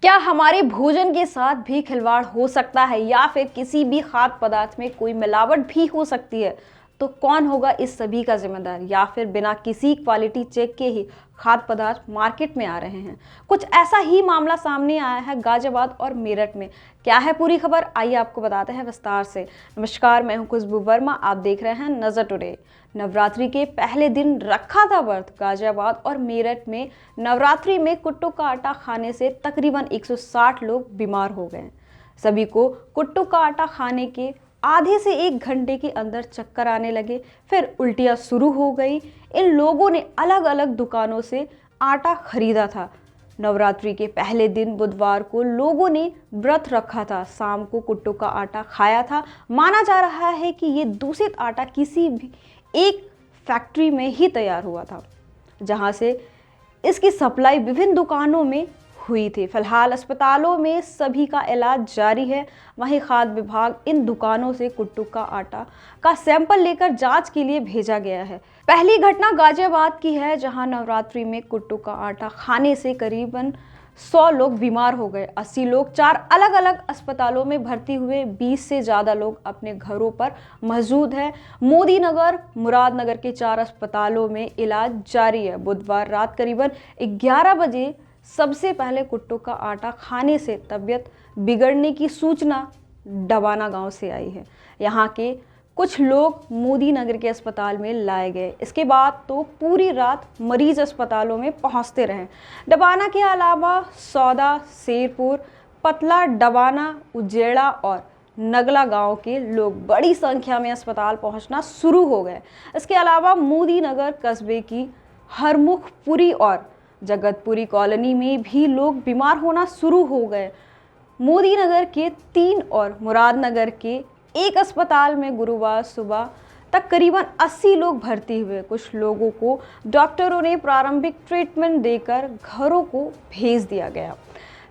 क्या हमारे भोजन के साथ भी खिलवाड़ हो सकता है या फिर किसी भी खाद्य पदार्थ में कोई मिलावट भी हो सकती है? तो कौन होगा इस सभी का जिम्मेदार, या फिर बिना किसी क्वालिटी चेक के ही खाद्य पदार्थ मार्केट में आ रहे हैं? कुछ ऐसा ही मामला सामने आया है गाजियाबाद और मेरठ में। क्या है पूरी खबर, आइए आपको बताते हैं विस्तार से। नमस्कार, मैं हूं खुशबू वर्मा, आप देख रहे हैं नजर टुडे। नवरात्रि के पहले दिन रखा था व्रत। गाजियाबाद और मेरठ में नवरात्रि में कुट्टू का आटा खाने से तकरीबन 160 लोग बीमार हो गए। सभी को कुट्टू का आटा खाने के आधे से 1 घंटे के अंदर चक्कर आने लगे, फिर उल्टियां शुरू हो गई। इन लोगों ने अलग अलग दुकानों से आटा खरीदा था। नवरात्रि के पहले दिन बुधवार को लोगों ने व्रत रखा था, शाम को कुट्टू का आटा खाया था। माना जा रहा है कि ये दूषित आटा किसी भी एक फैक्ट्री में ही तैयार हुआ था, जहां से इसकी सप्लाई विभिन्न दुकानों में हुई थी। फिलहाल अस्पतालों में सभी का इलाज जारी है। वहीं खाद्य विभाग इन दुकानों से कुट्टू का आटा का सैंपल लेकर जांच के लिए भेजा गया है। पहली घटना गाजियाबाद की है, जहां नवरात्रि में कुट्टू का आटा खाने से करीबन 100 लोग बीमार हो गए। 80 लोग 4 अलग अलग अस्पतालों में भर्ती हुए। 20 से ज़्यादा लोग अपने घरों पर मौजूद हैं। मोदी नगर, मुरादनगर के 4 अस्पतालों में इलाज जारी है। बुधवार रात करीबन 11 बजे सबसे पहले कुट्टू का आटा खाने से तबीयत बिगड़ने की सूचना डबाना गांव से आई है। यहाँ के कुछ लोग मोदी नगर के अस्पताल में लाए गए। इसके बाद तो पूरी रात मरीज अस्पतालों में पहुंचते रहे। डबाना के अलावा सौदा, शेरपुर, पतला, डबाना, उजेड़ा और नगला गांव के लोग बड़ी संख्या में अस्पताल पहुंचना शुरू हो गए। इसके अलावा मोदी नगर कस्बे की हरमुखपुरी और जगतपुरी कॉलोनी में भी लोग बीमार होना शुरू हो गए। मोदी नगर के 3 और मुरादनगर के 1 अस्पताल में गुरुवार सुबह तक करीबन 80 लोग भर्ती हुए। कुछ लोगों को डॉक्टरों ने प्रारंभिक ट्रीटमेंट देकर घरों को भेज दिया गया।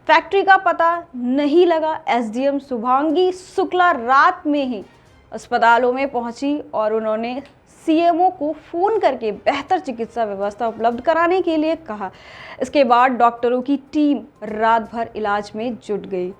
फैक्ट्री का पता नहीं लगा। एसडीएम शुभांगी शुक्ला रात में ही अस्पतालों में पहुंची और उन्होंने सीएमओ को फोन करके बेहतर चिकित्सा व्यवस्था उपलब्ध कराने के लिए कहा। इसके बाद डॉक्टरों की टीम रात भर इलाज में जुट गई।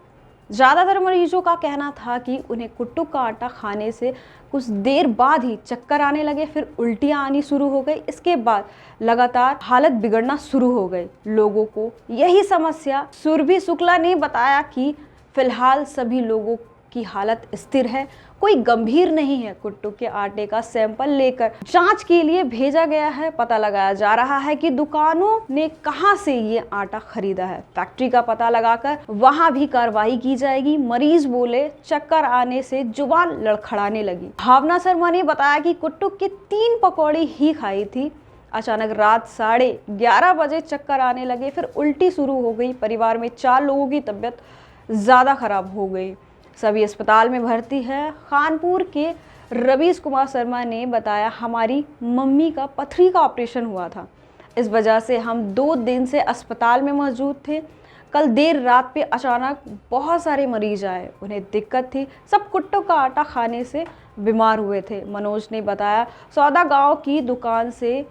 ज़्यादातर मरीजों का कहना था कि उन्हें कुट्टू का आटा खाने से कुछ देर बाद ही चक्कर आने लगे, फिर उल्टियां आनी शुरू हो गई। इसके बाद लगातार हालत बिगड़ना शुरू हो गई लोगों को। यही समस्या सुरभि शुक्ला ने बताया कि फिलहाल सभी लोगों की हालत स्थिर है, कोई गंभीर नहीं है। कुट्टू के आटे का सैंपल लेकर जांच के लिए भेजा गया है। पता लगाया जा रहा है कि दुकानों ने कहां से ये आटा खरीदा है। फैक्ट्री का पता लगाकर वहां भी कार्रवाई की जाएगी। मरीज बोले, चक्कर आने से जुबान लड़खड़ाने लगी। भावना शर्मा ने बताया कि कुट्टू के 3 पकौड़ी ही खाई थी। अचानक रात 11:30 बजे चक्कर आने लगे, फिर उल्टी शुरू हो गई। परिवार में 4 लोगों की तबीयत ज़्यादा खराब हो गई, सभी अस्पताल में भर्ती है। खानपुर के रवीश कुमार शर्मा ने बताया, हमारी मम्मी का पथरी का ऑपरेशन हुआ था, इस वजह से हम 2 दिन से अस्पताल में मौजूद थे। कल देर रात पे अचानक बहुत सारे मरीज आए, उन्हें दिक्कत थी, सब कुट्टू का आटा खाने से बीमार हुए थे। मनोज ने बताया, सौदा गांव की दुकान से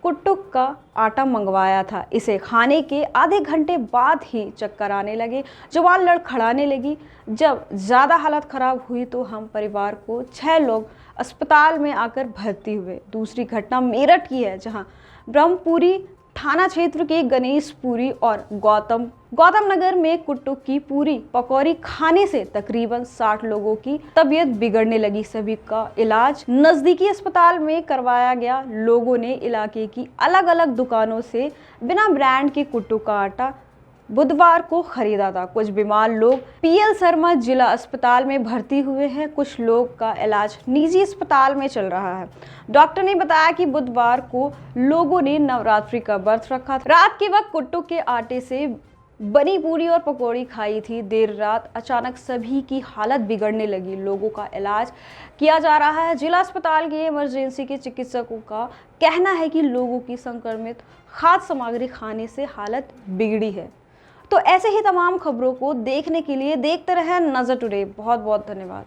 कुट्टू का आटा मंगवाया था। इसे खाने के आधे घंटे बाद ही चक्कर आने लगे, जुबान लड़खड़ाने लगी। जब ज़्यादा हालत ख़राब हुई तो हम परिवार को 6 लोग अस्पताल में आकर भर्ती हुए। दूसरी घटना मेरठ की है, जहां ब्रह्मपुरी थाना क्षेत्र के गणेशपुरी और गौतम नगर में कुट्टू की पूरी पकौड़ी खाने से तकरीबन 60 लोगों की तबीयत बिगड़ने लगी। सभी का इलाज नजदीकी अस्पताल में करवाया गया। लोगों ने इलाके की अलग अलग दुकानों से बिना ब्रांड के कुट्टू का आटा बुधवार को खरीदा था। कुछ बीमार लोग पीएल शर्मा जिला अस्पताल में भर्ती हुए हैं। कुछ लोग का इलाज निजी अस्पताल में चल रहा है। डॉक्टर ने बताया कि बुधवार को लोगों ने नवरात्रि का व्रत रखा था। रात के वक्त कुट्टू के आटे से बनी पूरी और पकौड़ी खाई थी। देर रात अचानक सभी की हालत बिगड़ने लगी। लोगों का इलाज किया जा रहा है। जिला अस्पताल के इमरजेंसी के चिकित्सकों का कहना है कि लोगों की संक्रमित खाद्य सामग्री खाने से हालत बिगड़ी है। तो ऐसे ही तमाम खबरों को देखने के लिए देखते रहें नजर टुडे। बहुत बहुत धन्यवाद।